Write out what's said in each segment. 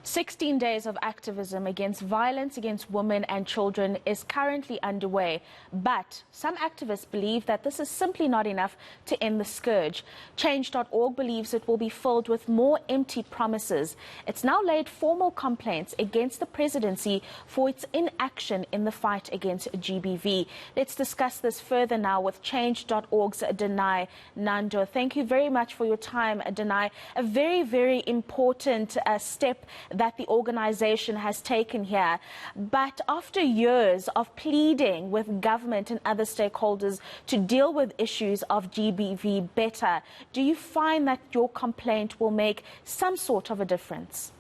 16 days of activism against violence against women and children is currently underway, but some activists believe that this is simply not enough to end the scourge. Change.org believes it will be filled with more empty promises. It's now laid formal complaints against the presidency for its inaction in the fight against GBV. Let's discuss this further now with Change.org's Danai Nhando. Thank you very much for your time, Danai. A very, very important step that the organization has taken here. But after years of pleading with government and other stakeholders to deal with issues of GBV better, do you find that your complaint will make some sort of a difference?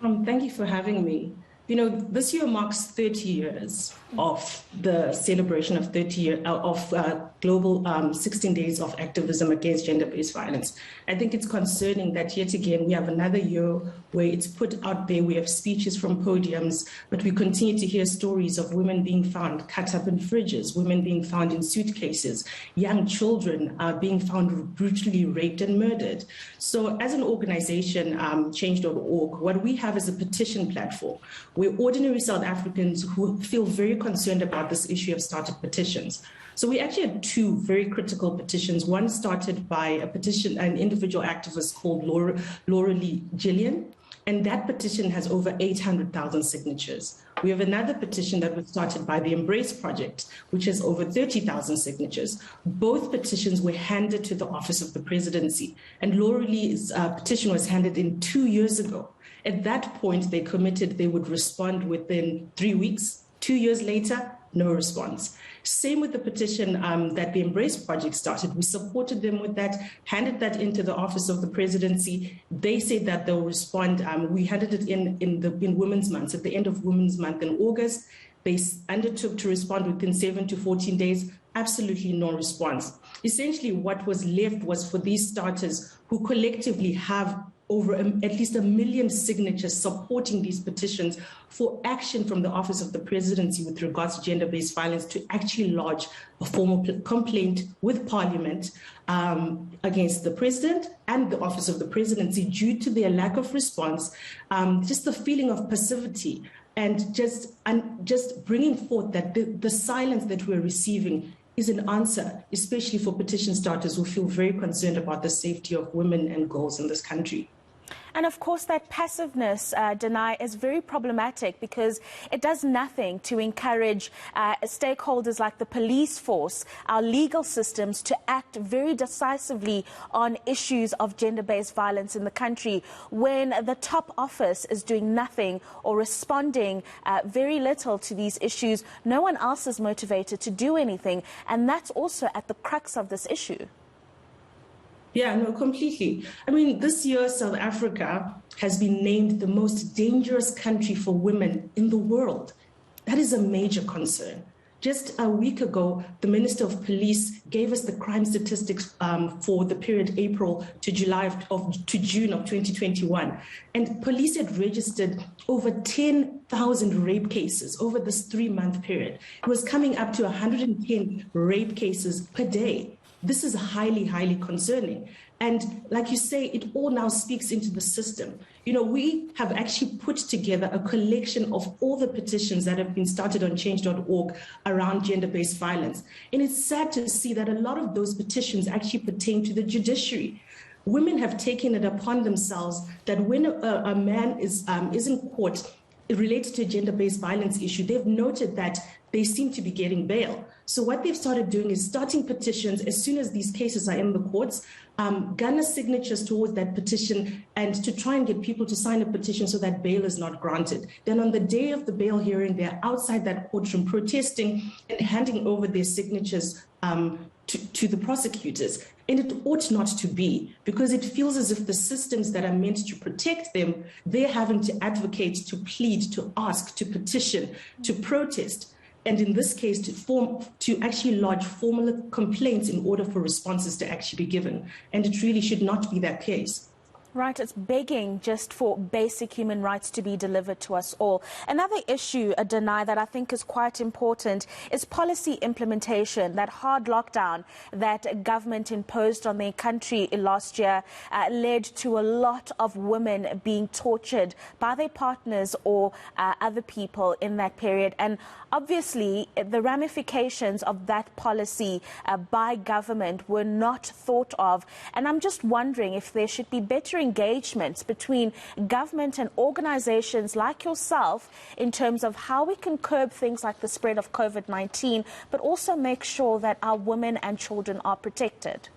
Thank you for having me. You know, this year marks 30 years of the celebration of 30 years of global 16 days of activism against gender-based violence. I think it's concerning that yet again we have another year where it's put out there, we have speeches from podiums, but we continue to hear stories of women being found cut up in fridges, women being found in suitcases, young children being found brutally raped and murdered. So as an organization, Change.org, what we have is a petition platform where ordinary South Africans who feel very concerned about this issue have started petitions. So we actually had two very critical petitions. One started by an individual activist called Laura Lee Gillian, and that petition has over 800,000 signatures. We have another petition that was started by the Embrace Project, which has over 30,000 signatures. Both petitions were handed to the Office of the Presidency, and Laura Lee's petition was handed in 2 years ago. At that point, they committed they would respond within 3 weeks. 2 years later, no response. Same with the petition that the Embrace Project started. We supported them with that, handed that into the Office of the Presidency. They said that they'll respond. We handed it in Women's Month, at the end of Women's Month in August. They undertook to respond within 7 to 14 days. Absolutely no response. Essentially, what was left was for these starters who collectively have over at least 1 million signatures supporting these petitions for action from the Office of the Presidency with regards to gender-based violence to actually lodge a formal complaint with Parliament against the President and the Office of the Presidency due to their lack of response, just the feeling of passivity, and just bringing forth that the silence that we're receiving is an answer, especially for petition starters who feel very concerned about the safety of women and girls in this country. And of course, that passiveness, Danai, is very problematic because it does nothing to encourage stakeholders like the police force, our legal systems, to act very decisively on issues of gender-based violence in the country when the top office is doing nothing or responding very little to these issues. No one else is motivated to do anything, and that's also at the crux of this issue. Yeah, no, completely. I mean, this year, South Africa has been named the most dangerous country for women in the world. That is a major concern. Just a week ago, the Minister of Police gave us the crime statistics for the period April to June of 2021. And police had registered over 10,000 rape cases over this 3-month period. It was coming up to 110 rape cases per day. This is highly, highly concerning. And like you say, it all now speaks into the system. You know, we have actually put together a collection of all the petitions that have been started on Change.org around gender-based violence. And it's sad to see that a lot of those petitions actually pertain to the judiciary. Women have taken it upon themselves that when a man is in court related to a gender-based violence issue, they've noted that they seem to be getting bail. So what they've started doing is starting petitions as soon as these cases are in the courts, garner signatures towards that petition and to try and get people to sign a petition so that bail is not granted. Then on the day of the bail hearing, they're outside that courtroom protesting and handing over their signatures to the prosecutors. And it ought not to be, because it feels as if the systems that are meant to protect them, they're having to advocate, to plead, to ask, to petition, to protest. And in this case, to actually lodge formal complaints in order for responses to actually be given. And it really should not be that case. Right, it's begging just for basic human rights to be delivered to us all. Another issue, Danai, that I think is quite important is policy implementation. That hard lockdown that government imposed on their country last year led to a lot of women being tortured by their partners or other people in that period. And obviously, the ramifications of that policy by government were not thought of. And I'm just wondering if there should be better engagements between government and organizations like yourself in terms of how we can curb things like the spread of COVID-19, but also make sure that our women and children are protected.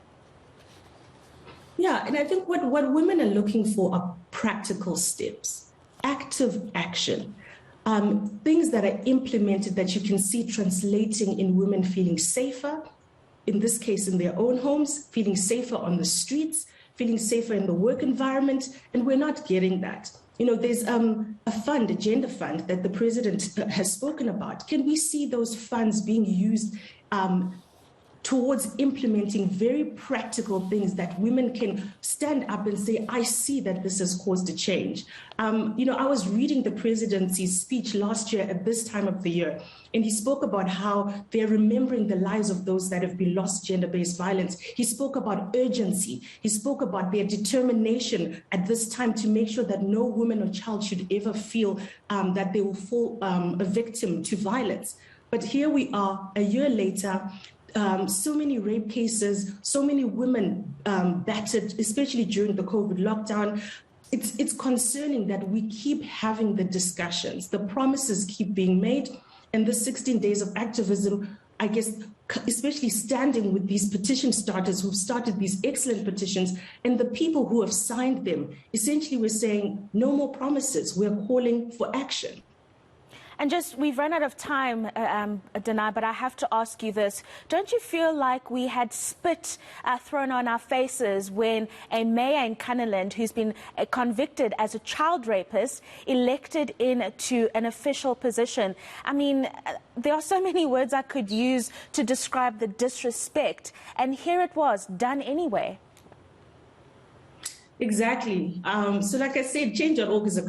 Yeah, and I think what women are looking for are practical steps, active action, things that are implemented that you can see translating in women feeling safer, in this case in their own homes, feeling safer on the streets, feeling safer in the work environment, and we're not getting that. You know, there's a fund, a gender fund, that the president has spoken about. Can we see those funds being used towards implementing very practical things that women can stand up and say, I see that this has caused a change. You know, I was reading the presidency's speech last year at this time of the year, and he spoke about how they're remembering the lives of those that have been lost to gender-based violence. He spoke about urgency. He spoke about their determination at this time to make sure that no woman or child should ever feel that they will fall a victim to violence. But here we are, a year later, so many rape cases, so many women battered, especially during the COVID lockdown. It's concerning that we keep having the discussions, the promises keep being made, and the 16 days of activism, I guess, especially standing with these petition starters who've started these excellent petitions and the people who have signed them. Essentially, we're saying no more promises. We're calling for action. And just, we've run out of time, Danai, but I have to ask you this. Don't you feel like we had spit thrown on our faces when a mayor in Canaland, who's been convicted as a child rapist, elected into an official position? I mean, there are so many words I could use to describe the disrespect, and here it was, done anyway. Exactly. So like I said, Change.org is a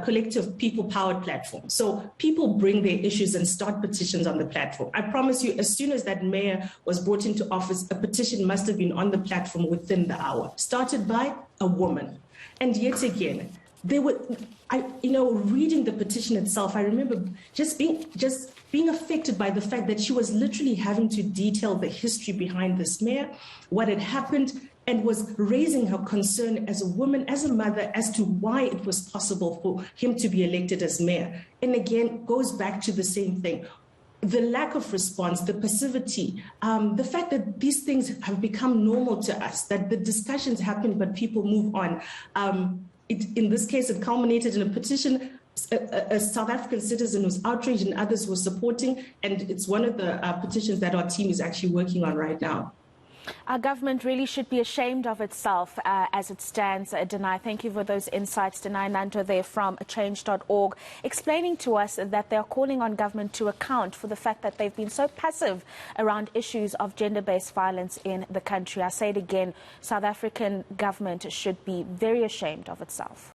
collective people-powered platform. So people bring their issues and start petitions on the platform. I promise you, as soon as that mayor was brought into office, a petition must have been on the platform within the hour, started by a woman. And yet again, reading the petition itself, I remember just being affected by the fact that she was literally having to detail the history behind this mayor, what had happened, and was raising her concern as a woman, as a mother, as to why it was possible for him to be elected as mayor. And again, goes back to the same thing. The lack of response, the passivity, the fact that these things have become normal to us, that the discussions happen, but people move on. In this case, it culminated in a petition. A South African citizen was outraged and others were supporting, and it's one of the petitions that our team is actually working on right now. Our government really should be ashamed of itself as it stands. Danai, thank you for those insights. Danai Nhando there from Change.org, explaining to us that they are calling on government to account for the fact that they've been so passive around issues of gender-based violence in the country. I say it again, South African government should be very ashamed of itself.